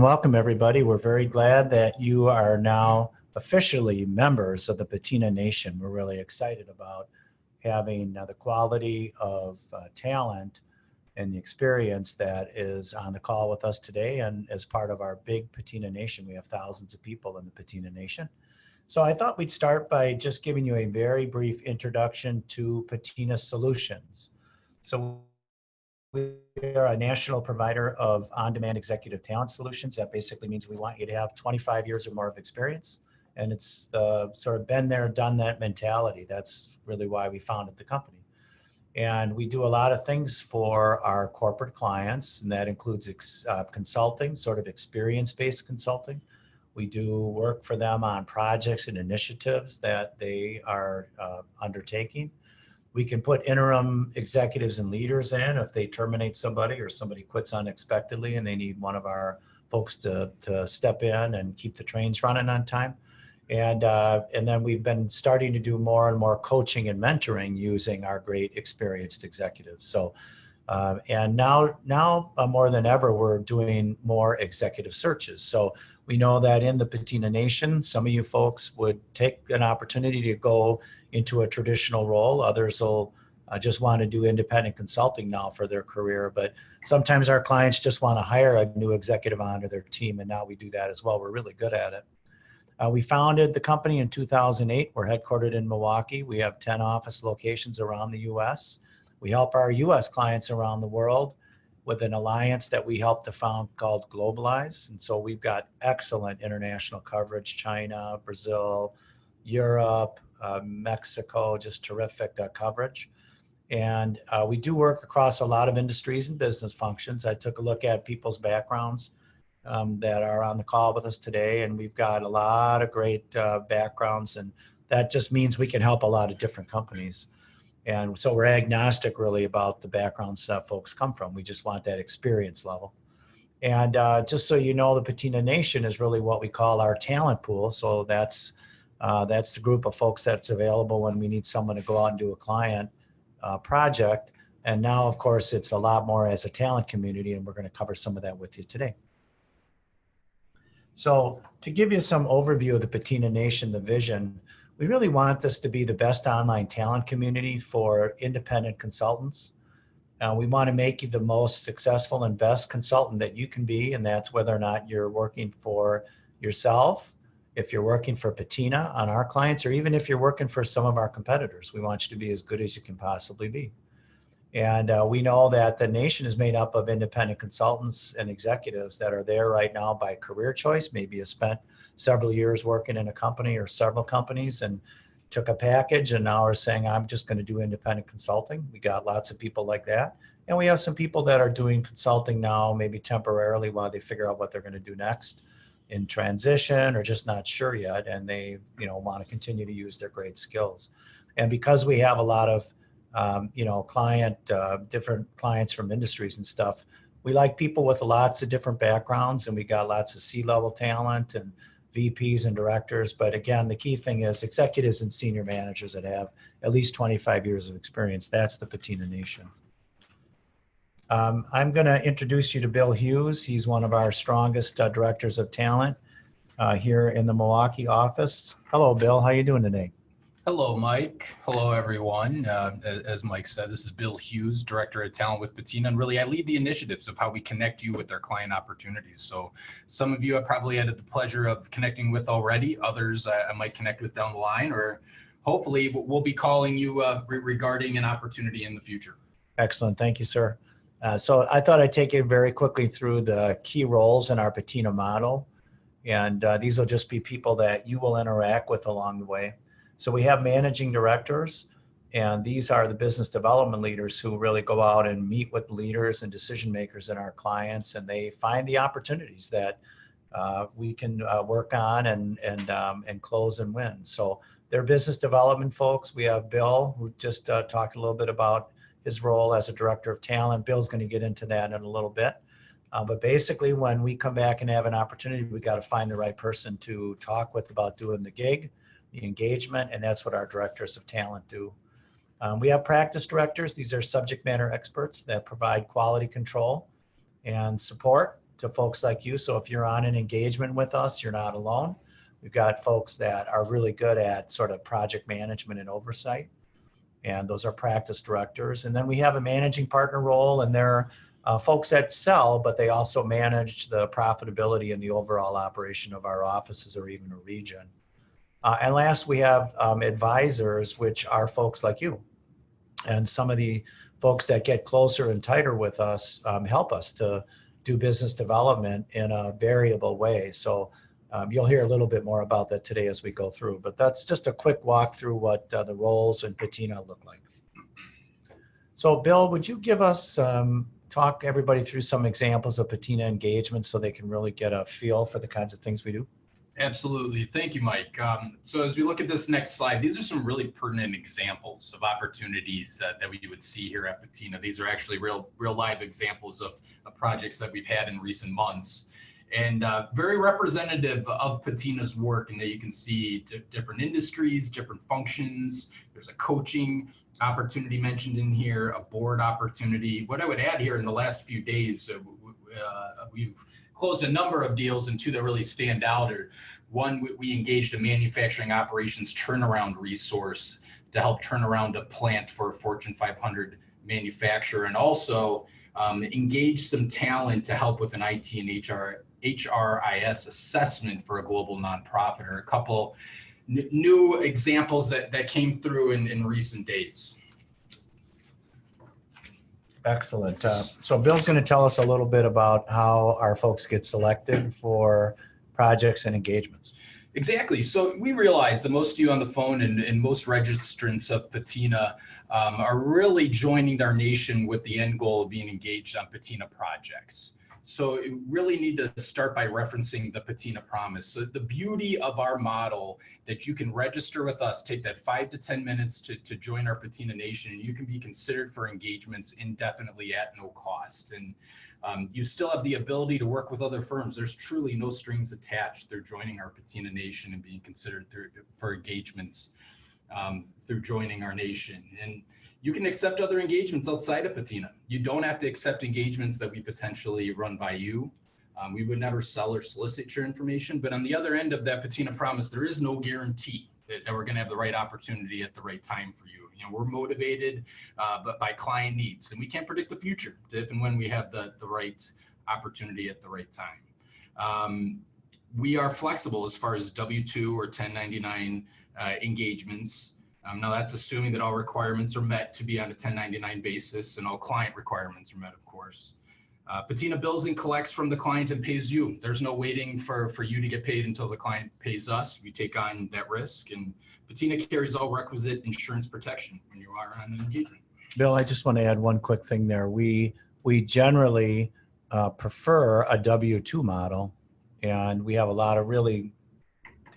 Welcome, everybody. We're very glad that you are now officially members of the Patina Nation. We're really excited about having the quality of talent and the experience that is on the call with us today. And as part of our big Patina Nation, we have thousands of people in the Patina Nation. So I thought we'd start by just giving you a very brief introduction to Patina Solutions. So we are a national provider of on-demand executive talent solutions. That basically means we want you to have 25 years or more of experience. And it's the sort of been there, done that mentality. That's really why we founded the company. And we do a lot of things for our corporate clients, and that includes consulting, sort of experience-based consulting. We do work for them on projects and initiatives that they are undertaking. We can put interim executives and leaders in if they terminate somebody or somebody quits unexpectedly and they need one of our folks to step in and keep the trains running on time. And then we've been starting to do more and more coaching and mentoring using our great experienced executives. So, and now more than ever, we're doing more executive searches. So we know that in the Patina Nation, some of you folks would take an opportunity to go into a traditional role. Others will just want to do independent consulting now for their career. But sometimes our clients just want to hire a new executive onto their team, and now we do that as well. We're really good at it. We founded the company in 2008. We're headquartered in Milwaukee. We have 10 office locations around the U.S. We help our U.S. clients around the world with an alliance that we helped to found called Globalize. And so we've got excellent international coverage: China, Brazil, Europe, Mexico, just terrific coverage. And we do work across a lot of industries and business functions. I took a look at people's backgrounds that are on the call with us today, and we've got a lot of great backgrounds, and that just means we can help a lot of different companies. And so we're agnostic really about the backgrounds that folks come from. We just want that experience level. And just so you know, the Patina Nation is really what we call our talent pool. So that's the group of folks that's available when we need someone to go out and do a client project. And now, of course, it's a lot more as a talent community, and we're going to cover some of that with you today. So to give you some overview of the Patina Nation, the vision, we really want this to be the best online talent community for independent consultants. We want to make you the most successful and best consultant that you can be, and that's whether or not you're working for yourself, if you're working for Patina on our clients, or even if you're working for some of our competitors. We want you to be as good as you can possibly be. And we know that the nation is made up of independent consultants and executives that are there right now by career choice. Maybe you spent several years working in a company or several companies and took a package and now are saying, I'm just going to do independent consulting. We got lots of people like that. And we have some people that are doing consulting now, maybe temporarily while they figure out what they're going to do next in transition or just not sure yet. And they, want to continue to use their great skills. And because we have a lot of different clients from industries and stuff, we like people with lots of different backgrounds, and we got lots of C-level talent and VPs and directors. But again, the key thing is executives and senior managers that have at least 25 years of experience. That's the Patina Nation. I'm going to introduce you to Bill Hughes. He's one of our strongest directors of talent here in the Milwaukee office. Hello, Bill. How are you doing today? Hello, Mike. Hello, everyone. As Mike said, this is Bill Hughes, Director of Talent with Patina, and really I lead the initiatives of how we connect you with our client opportunities. So some of you I probably had the pleasure of connecting with already. Others I might connect with down the line, or hopefully we'll be calling you regarding an opportunity in the future. Excellent. Thank you, sir. So I thought I'd take you very quickly through the key roles in our Patina model. And these will just be people that you will interact with along the way. So we have managing directors, and these are the business development leaders who really go out and meet with leaders and decision makers in our clients, and they find the opportunities that we can work on and close and win. So they're business development folks. We have Bill, who just talked a little bit about his role as a director of talent. Bill's going to get into that in a little bit. But basically, when we come back and have an opportunity, we got to find the right person to talk with about doing the gig, the engagement, and that's what our directors of talent do. We have practice directors. These are subject matter experts that provide quality control and support to folks like you. So if you're on an engagement with us, you're not alone. We've got folks that are really good at sort of project management and oversight, and those are practice directors. And then we have a managing partner role, and they're folks that sell, but they also manage the profitability and the overall operation of our offices or even a region. And last, we have advisors, which are folks like you. And some of the folks that get closer and tighter with us help us to do business development in a variable way. So you'll hear a little bit more about that today as we go through. But that's just a quick walk through what the roles in Patina look like. So Bill, would you give us, talk everybody through some examples of Patina engagements so they can really get a feel for the kinds of things we do? Absolutely. Thank you, Mike. So as we look at this next slide, these are some really pertinent examples of opportunities that we would see here at Patina. These are actually real live examples of projects that we've had in recent months, and very representative of Patina's work. And that you can see different industries, different functions. There's a coaching opportunity mentioned in here, a board opportunity. What I would add here, in the last few days, we've closed a number of deals, and two that really stand out are, one, we engaged a manufacturing operations turnaround resource to help turn around a plant for a Fortune 500 manufacturer, and also engaged some talent to help with an IT and HRIS assessment for a global nonprofit, or a couple new examples that came through in recent days. Excellent. So Bill's going to tell us a little bit about how our folks get selected for projects and engagements. Exactly. So we realize that most of you on the phone and most registrants of Patina are really joining our nation with the end goal of being engaged on Patina projects. So you really need to start by referencing the Patina Promise. So the beauty of our model, that you can register with us, take that 5 to 10 minutes to join our Patina Nation, and you can be considered for engagements indefinitely at no cost. And you still have the ability to work with other firms. There's truly no strings attached. They're joining our Patina Nation and being considered for engagements through joining our nation. And you can accept other engagements outside of Patina. You don't have to accept engagements that we potentially run by you. We would never sell or solicit your information, but on the other end of that Patina Promise, there is no guarantee that we're going to have the right opportunity at the right time for you. You know, we're motivated, but by client needs, and we can't predict the future if and when we have the right opportunity at the right time. We are flexible as far as W-2 or 1099 engagements. Now that's assuming that all requirements are met to be on a 1099 basis, and all client requirements are met, of course. Patina bills and collects from the client and pays you. There's no waiting for you to get paid until the client pays us. We take on that risk, and Patina carries all requisite insurance protection when you are on an engagement. Bill, I just want to add one quick thing there. We generally prefer a W-2 model, and we have a lot of really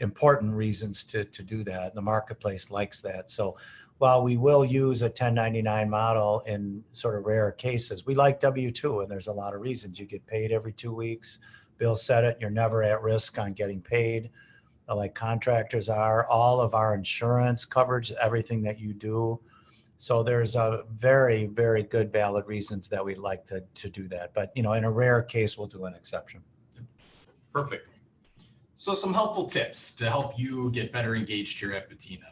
important reasons to do that. The marketplace likes that. So while we will use a 1099 model in sort of rare cases, we like W-2, and there's a lot of reasons. You get paid every 2 weeks. Bill said it, you're never at risk on getting paid like contractors are. All of our insurance covers everything that you do. So there's a very, very good valid reasons that we'd like to do that. But, you know, in a rare case, we'll do an exception. Perfect. So some helpful tips to help you get better engaged here at Patina.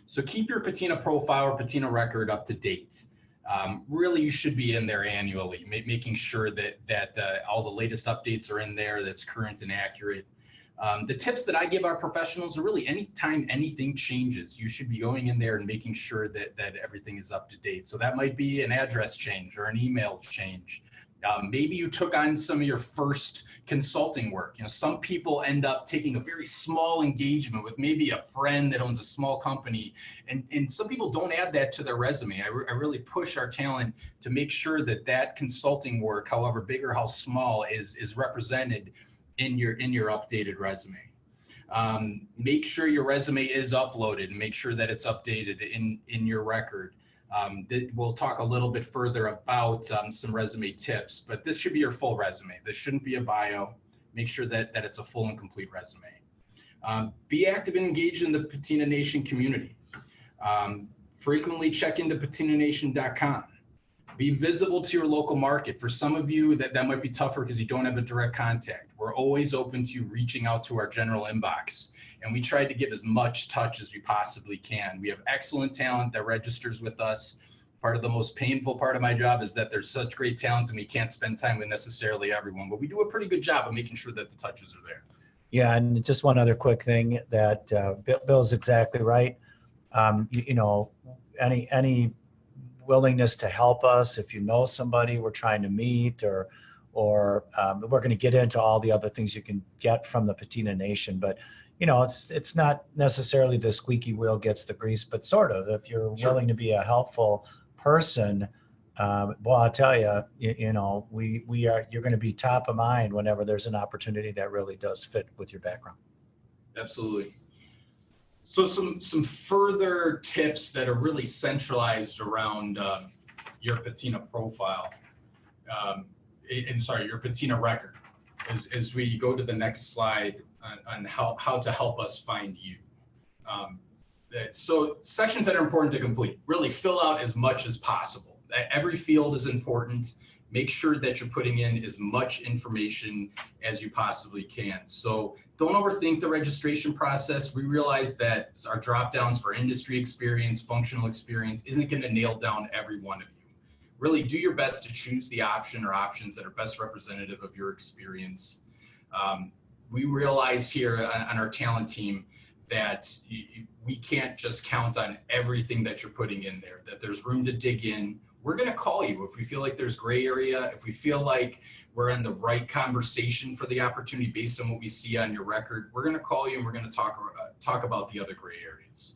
So keep your Patina profile or Patina record up to date. Really, you should be in there annually, making sure that all the latest updates are in there, that's current and accurate. The tips that I give our professionals are really, anytime anything changes, you should be going in there and making sure that everything is up to date. So that might be an address change or an email change. Maybe you took on some of your first consulting work. You know, some people end up taking a very small engagement with maybe a friend that owns a small company, and some people don't add that to their resume. I really push our talent to make sure that consulting work, however big or how small, is represented in your updated resume. Make sure your resume is uploaded, and make sure that it's updated in your record. We'll talk a little bit further about some resume tips, but this should be your full resume. This shouldn't be a bio. Make sure that it's a full and complete resume. Be active and engaged in the Patina Nation community. Frequently check into patinanation.com. Be visible to your local market. For some of you, that might be tougher because you don't have a direct contact. We're always open to you reaching out to our general inbox. And we try to give as much touch as we possibly can. We have excellent talent that registers with us. Part of the most painful part of my job is that there's such great talent and we can't spend time with necessarily everyone, but we do a pretty good job of making sure that the touches are there. Yeah, and just one other quick thing that Bill's exactly right. Any willingness to help us, if you know somebody we're trying to meet, or we're going to get into all the other things you can get from the Patina Nation, but it's not necessarily the squeaky wheel gets the grease, but sort of. If you're willing to be a helpful person, well, I'll tell you, you're going to be top of mind whenever there's an opportunity that really does fit with your background. Absolutely. So some further tips that are really centralized around your Patina profile, your Patina record, as we go to the next slide on how to help us find you. So sections that are important to complete, really fill out as much as possible. Every field is important. Make sure that you're putting in as much information as you possibly can. So don't overthink the registration process. We realize that our drop downs for industry experience, functional experience isn't going to nail down every one of you. Really do your best to choose the option or options that are best representative of your experience. We realize here on our talent team that we can't just count on everything that you're putting in there, that there's room to dig in. We're going to call you if we feel like there's gray area, if we feel like we're in the right conversation for the opportunity based on what we see on your record. We're going to call you and we're going to talk about the other gray areas.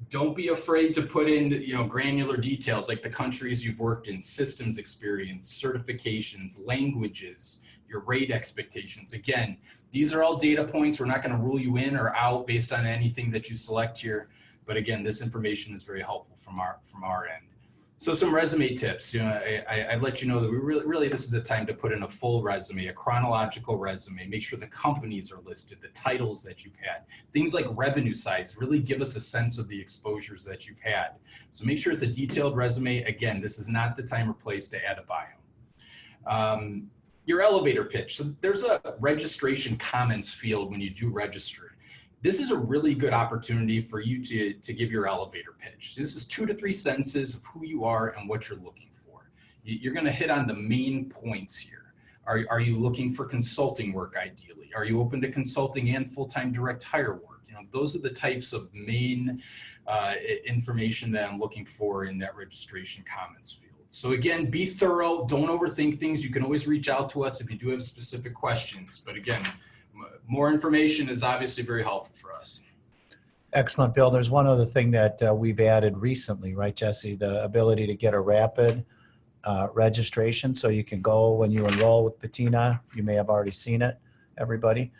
Don't be afraid to put in, granular details like the countries you've worked in, systems experience, certifications, languages, your rate expectations. Again, these are all data points. We're not going to rule you in or out based on anything that you select here. But again, this information is very helpful from our end. So some resume tips. I let you know that we really this is a time to put in a full resume, a chronological resume. Make sure the companies are listed, the titles that you've had, things like revenue size. Really give us a sense of the exposures that you've had. So make sure it's a detailed resume. Again, this is not the time or place to add a bio. Your elevator pitch. So there's a registration comments field when you do register. This is a really good opportunity for you to give your elevator pitch. This is 2 to 3 sentences of who you are and what you're looking for. You're going to hit on the main points here. Are you looking for consulting work ideally? Are you open to consulting and full-time direct hire work? Those are the types of main information that I'm looking for in that registration comments field. So again, be thorough. Don't overthink things. You can always reach out to us if you do have specific questions. But again, more information is obviously very helpful for us. Excellent, Bill. There's one other thing that we've added recently, right, Jesse? The ability to get a rapid registration. So you can go when you enroll with Patina. You may have already seen it, everybody.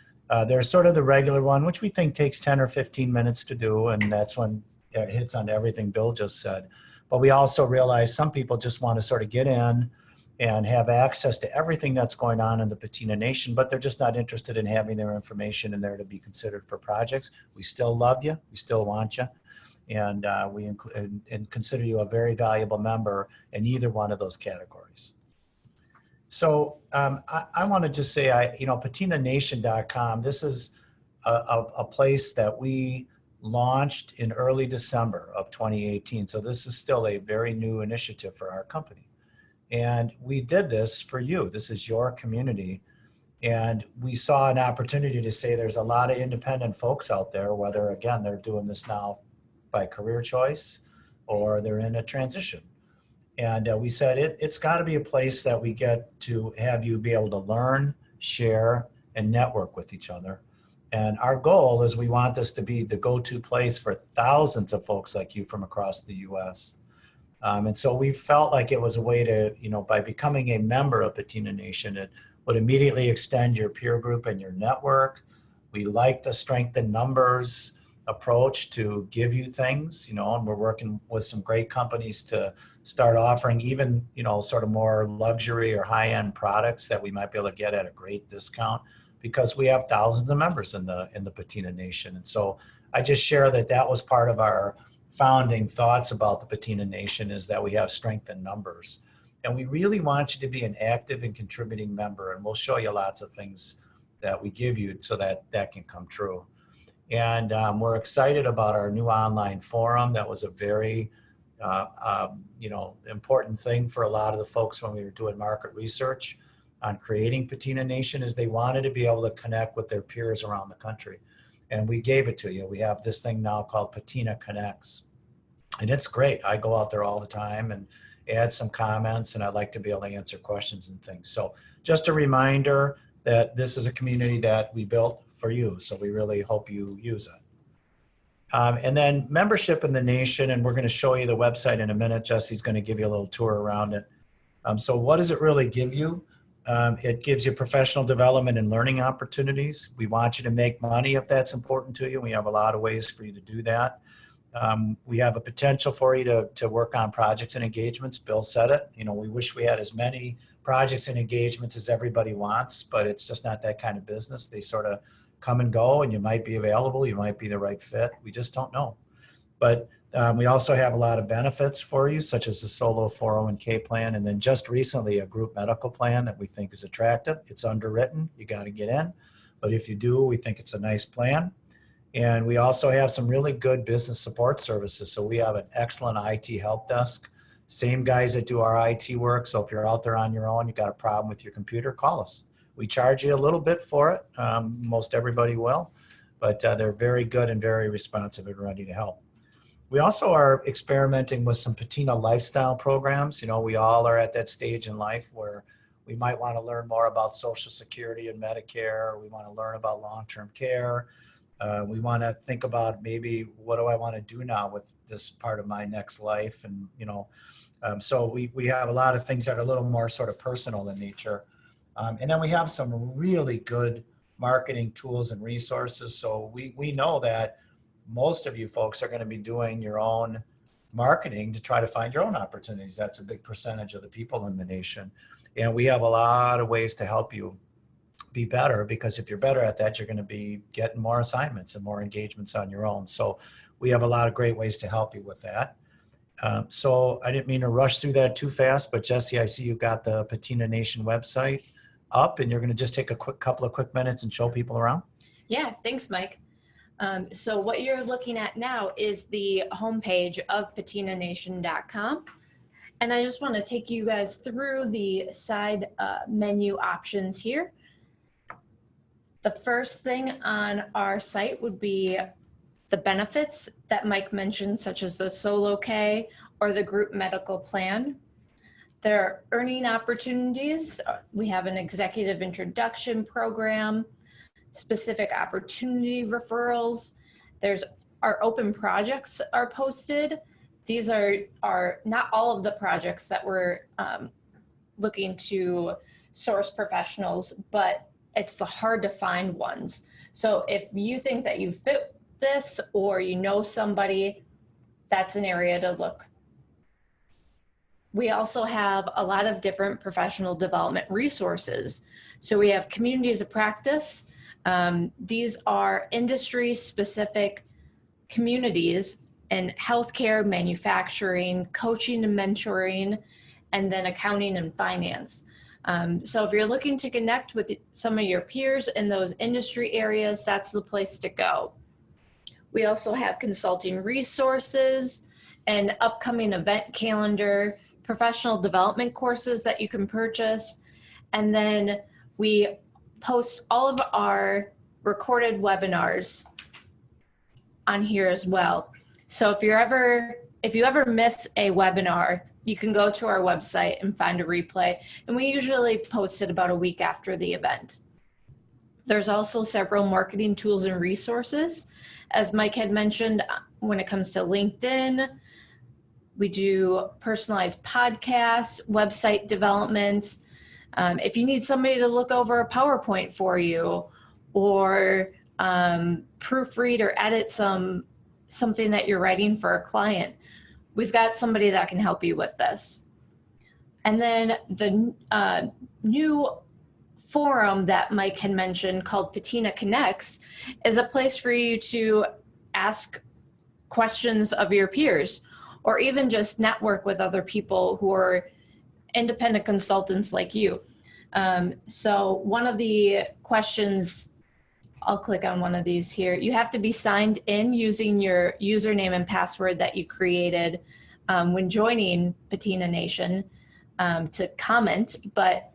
There's sort of the regular one, which we think takes 10 or 15 minutes to do. And that's when it hits on everything Bill just said. But we also realize some people just want to sort of get in and have access to everything that's going on in the Patina Nation, but they're just not interested in having their information in there to be considered for projects. We still love you. We still want you. And we consider you a very valuable member in either one of those categories. So I want to just say, patinanation.com, this is a place that we launched in early December of 2018. So this is still a very new initiative for our company. And we did this for you. This is your community. And we saw an opportunity to say there's a lot of independent folks out there, whether, again, they're doing this now by career choice or they're in a transition. And we said it's got to be a place that we get to have you be able to learn, share, and network with each other. And our goal is we want this to be the go-to place for thousands of folks like you from across the U.S. And so we felt like it was a way to, by becoming a member of Patina Nation, it would immediately extend your peer group and your network. We like the strength in numbers approach to give you things, and we're working with some great companies to start offering even, sort of more luxury or high-end products that we might be able to get at a great discount because we have thousands of members in the Patina Nation. And so I just share that was part of our founding thoughts about the Patina Nation is that we have strength in numbers. And we really want you to be an active and contributing member. And we'll show you lots of things that we give you so that that can come true. And we're excited about our new online forum. That was a very important thing for a lot of the folks when we were doing market research on creating Patina Nation, is they wanted to be able to connect with their peers around the country. And we gave it to you. We have this thing now called Patina Connects. And it's great. I go out there all the time and add some comments, and I'd like to be able to answer questions and things. So just a reminder that this is a community that we built for you. So we really hope you use it. And then membership in the nation, and we're going to show you the website in a minute. Jesse's going to give you a little tour around it. So what does it really give you? It gives you professional development and learning opportunities. We want you to make money if that's important to you. We have a lot of ways for you to do that. We have a potential for you to work on projects and engagements. Bill said it. We wish we had as many projects and engagements as everybody wants, but it's just not that kind of business. They sort of come and go, and you might be available. You might be the right fit. We just don't know. But we also have a lot of benefits for you, such as the solo 401k plan, and then just recently a group medical plan that we think is attractive. It's underwritten. You got to get in. But if you do, we think it's a nice plan. And we also have some really good business support services. So we have an excellent IT help desk. Same guys that do our IT work. So if you're out there on your own, you got a problem with your computer, call us. We charge you a little bit for it. Most everybody will. But they're very good and very responsive and ready to help. We also are experimenting with some Patina lifestyle programs. We all are at that stage in life where we might want to learn more about Social Security and Medicare. We want to learn about long-term care. We want to think about maybe what do I want to do now with this part of my next life. And, so we have a lot of things that are a little more sort of personal in nature. And then we have some really good marketing tools and resources. So we know that most of you folks are going to be doing your own marketing to try to find your own opportunities. That's a big percentage of the people in the nation. And we have a lot of ways to help you be better, because if you're better at that, you're going to be getting more assignments and more engagements on your own. So we have a lot of great ways to help you with that. So I didn't mean to rush through that too fast, but Jesse, I see you got the Patina Nation website up, and you're going to just take a couple of quick minutes and show people around. Yeah, thanks, Mike. So what you're looking at now is the homepage of patinanation.com. And I just want to take you guys through the side menu options here. The first thing on our site would be the benefits that Mike mentioned, such as the solo K or the group medical plan. There are earning opportunities. We have an executive introduction program, specific opportunity referrals. There's our open projects are posted. These are not all of the projects that we're looking to source professionals, but it's the hard to find ones. So if you think that you fit this or you know somebody, that's an area to look. We also have a lot of different professional development resources. So we have communities of practice. These are industry-specific communities in healthcare, manufacturing, coaching and mentoring, and then accounting and finance. So if you're looking to connect with some of your peers in those industry areas, that's the place to go. We also have consulting resources, an upcoming event calendar, professional development courses that you can purchase, and then we post all of our recorded webinars on here as well. So if you ever miss a webinar, you can go to our website and find a replay, and we usually post it about a week after the event. There's also several marketing tools and resources. As Mike had mentioned, when it comes to LinkedIn, we do personalized podcasts, website development. If you need somebody to look over a PowerPoint for you, or proofread or edit something that you're writing for a client, we've got somebody that can help you with this. And then the new forum that Mike had mentioned called Patina Connects is a place for you to ask questions of your peers, or even just network with other people who are independent consultants like you. So one of the questions, I'll click on one of these here. You have to be signed in using your username and password that you created when joining Patina Nation to comment. But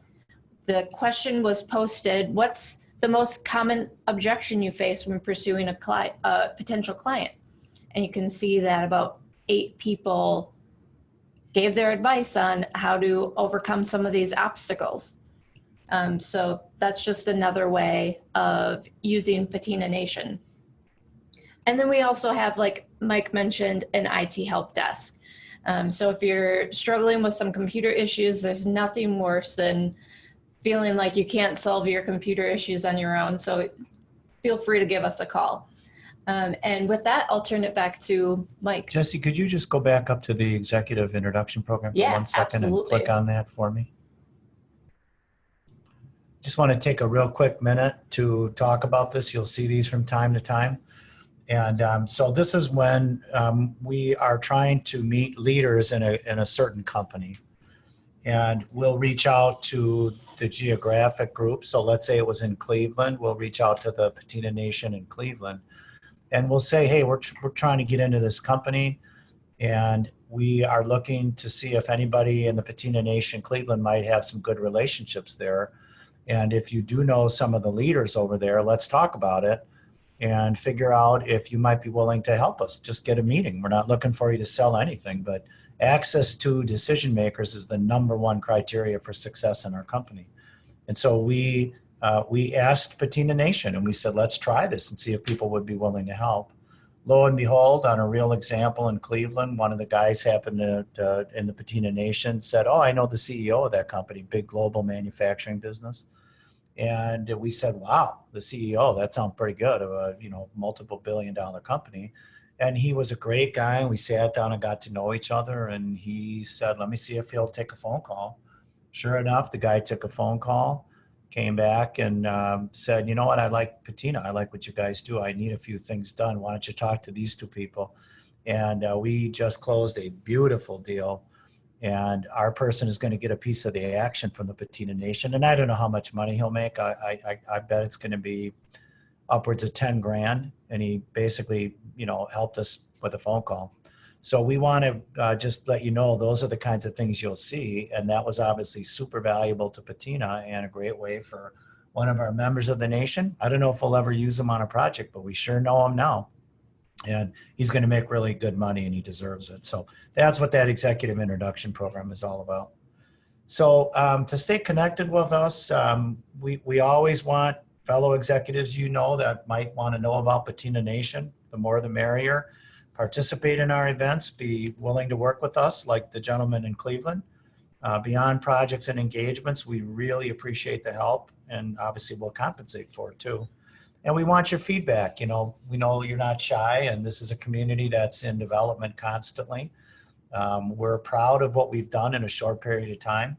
the question was posted, what's the most common objection you face when pursuing a potential client? And you can see that about 8 people gave their advice on how to overcome some of these obstacles. So that's just another way of using Patina Nation. And then we also have, like Mike mentioned, an IT help desk. So if you're struggling with some computer issues, there's nothing worse than feeling like you can't solve your computer issues on your own. So feel free to give us a call. And with that, I'll turn it back to Mike. Jesse, could you just go back up to the executive introduction program for Yeah, 1 second absolutely. and click on that for me? Just want to take a real quick minute to talk about this. You'll see these from time to time. And so this is when we are trying to meet leaders in a certain company. And we'll reach out to the geographic group. So let's say it was in Cleveland. We'll reach out to the Patina Nation in Cleveland. And we'll say, hey, we're trying to get into this company, and we are looking to see if anybody in the Patina Nation Cleveland might have some good relationships there. And if you do know some of the leaders over there, let's talk about it and figure out if you might be willing to help us. Just get a meeting. We're not looking for you to sell anything, but access to decision makers is the #1 criteria for success in our company. And so we asked Patina Nation, and we said, let's try this and see if people would be willing to help. Lo and behold, on a real example in Cleveland, one of the guys happened to in the Patina Nation said, oh, I know the CEO of that company, big global manufacturing business. And we said, wow, the CEO, that sounds pretty good, of a multiple billion-dollar company. And he was a great guy. And we sat down and got to know each other. And he said, let me see if he'll take a phone call. Sure enough, the guy took a phone call, came back and said, you know what, I like Patina. I like what you guys do. I need a few things done. Why don't you talk to these 2 people? And we just closed a beautiful deal. And our person is going to get a piece of the action from the Patina Nation. And I don't know how much money he'll make. I bet it's going to be upwards of 10 grand. And he basically, helped us with a phone call. So we want to just let you know, those are the kinds of things you'll see. And that was obviously super valuable to Patina and a great way for one of our members of the nation. I don't know if we'll ever use him on a project, but we sure know him now. And he's going to make really good money, and he deserves it. So that's what that executive introduction program is all about. So to stay connected with us, we always want fellow executives that might want to know about Patina Nation. The more the merrier. Participate in our events, be willing to work with us like the gentleman in Cleveland. Beyond projects and engagements, we really appreciate the help, and obviously we'll compensate for it too. And we want your feedback. We know you're not shy, and this is a community that's in development constantly. We're proud of what we've done in a short period of time,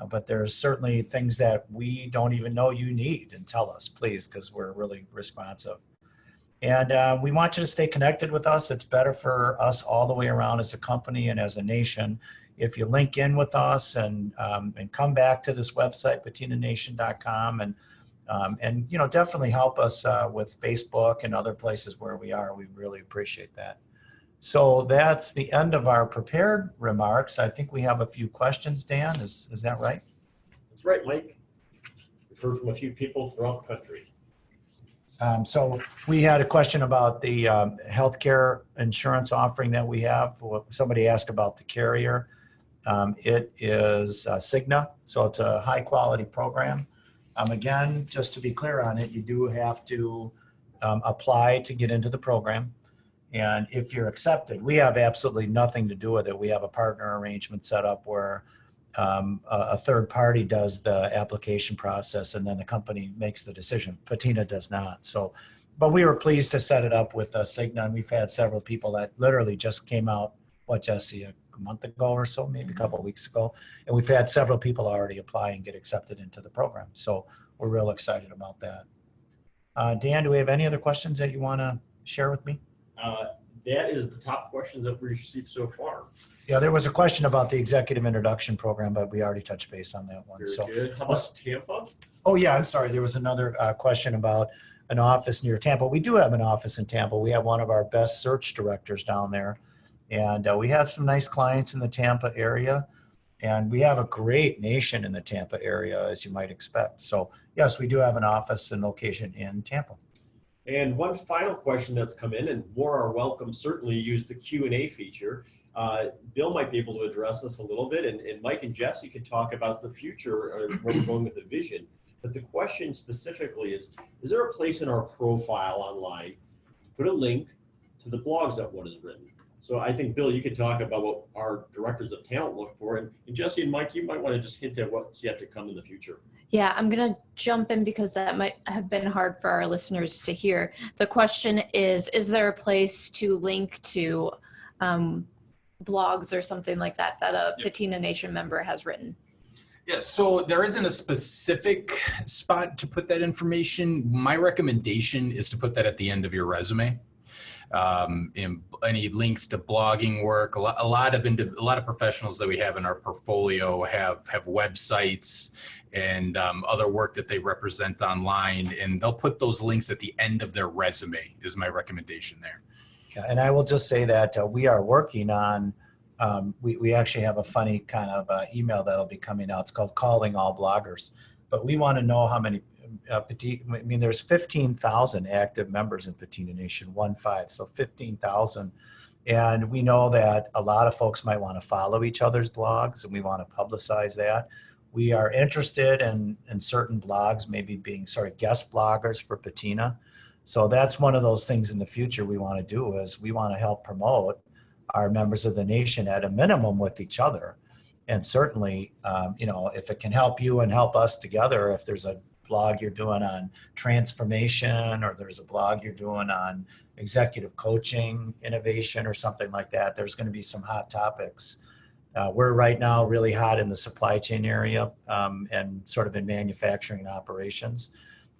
but there's certainly things that we don't even know you need, and tell us, please, because we're really responsive. And we want you to stay connected with us. It's better for us all the way around as a company and as a nation if you link in with us and come back to this website, patinanation.com, and definitely help us with Facebook and other places where we are. We really appreciate that. So that's the end of our prepared remarks. I think we have a few questions, Dan. Is that right? That's right, Mike. We've heard from a few people throughout the country. So we had a question about the healthcare insurance offering that we have. Somebody asked about the carrier. It is Cigna, so it's a high quality program. Again, just to be clear on it, you do have to apply to get into the program. And if you're accepted, we have absolutely nothing to do with it. We have a partner arrangement set up where a third party does the application process, and then the company makes the decision. Patina does not. So, but we were pleased to set it up with Cigna, and we've had several people that literally just came out, Jesse, a month ago or so, maybe a couple of weeks ago. And we've had several people already apply and get accepted into the program. So we're real excited about that. Dan, do we have any other questions that you want to share with me? that is the top questions that we received so far. Yeah, there was a question about the executive introduction program, but we already touched base on that one. Very So, good. How about Tampa? oh yeah, I'm sorry. There was another question about an office near Tampa. We do have an office in Tampa. We have one of our best search directors down there, and we have some nice clients in the Tampa area, and we have a great nation in the Tampa area, as you might expect. So yes, we do have an office and location in Tampa. And one final question that's come in, and more are welcome. Certainly use the Q&A feature. Bill might be able to address this a little bit, and Mike and Jesse can talk about the future, where we're going with the vision. But the question specifically is there a place in our profile online to put a link to the blogs that one is written? So I think, Bill, you could talk about what our directors of talent look for. And Jesse and Mike, you might want to just hint at what's yet to come in the future. Yeah, I'm going to jump in because that might have been hard for our listeners to hear. The question is there a place to link to blogs or something like that a Patina Nation member has written? Yeah, so there isn't a specific spot to put that information. My recommendation is to put that at the end of your resume. In any links to blogging work, a lot of professionals that we have in our portfolio have websites and other work that they represent online, and they'll put those links at the end of their resume is my recommendation there. Yeah, and I will just say that we are working on, we actually have a funny kind of email that'll be coming out. It's called Calling All Bloggers. But we want to know how many, there's 15,000 active members in Patina Nation, 1-5, so 15,000. And we know that a lot of folks might want to follow each other's blogs, and we want to publicize that. We are interested in certain blogs, maybe being guest bloggers for Patina. So that's one of those things in the future we want to do is we want to help promote our members of the nation at a minimum with each other. And certainly, if it can help you and help us together, if there's a blog you're doing on transformation or there's a blog you're doing on executive coaching, innovation or something like that, there's going to be some hot topics. We're right now really hot in the supply chain area and sort of in manufacturing operations.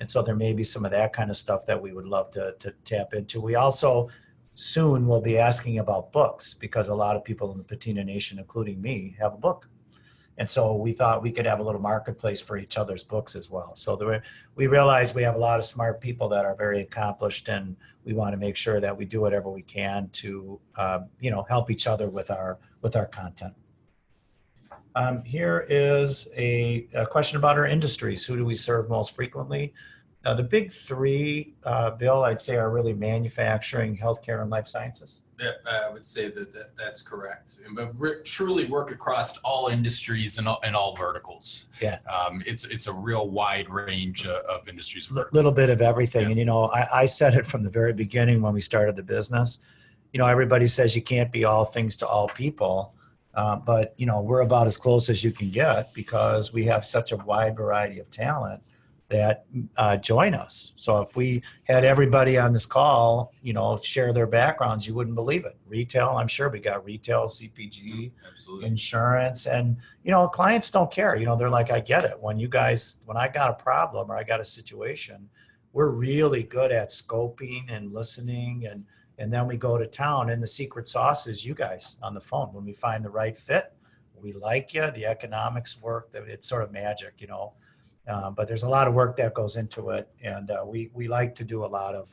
And so there may be some of that kind of stuff that we would love to tap into. We also soon will be asking about books because a lot of people in the Patina Nation, including me, have a book. And so we thought we could have a little marketplace for each other's books as well. So we realize we have a lot of smart people that are very accomplished, and we want to make sure that we do whatever we can to, help each other with our content. Here is a question about our industries. Who do we serve most frequently? The big three, Bill, I'd say are really manufacturing, healthcare, and life sciences. Yeah, I would say that's correct. But we truly work across all industries and all verticals. Yeah, it's a real wide range of industries. A little bit of everything. Yeah. And I said it from the very beginning when we started the business. Everybody says you can't be all things to all people. But we're about as close as you can get because we have such a wide variety of talent that join us. So if we had everybody on this call, share their backgrounds, you wouldn't believe it. Retail, I'm sure we got retail, CPG, absolutely, insurance, and clients don't care. They're like, I get it. When I got a problem or I got a situation, we're really good at scoping and listening, and then we go to town, and the secret sauce is you guys on the phone. When we find the right fit, we like you, the economics work, it's sort of magic, but there's a lot of work that goes into it, and we like to do a lot of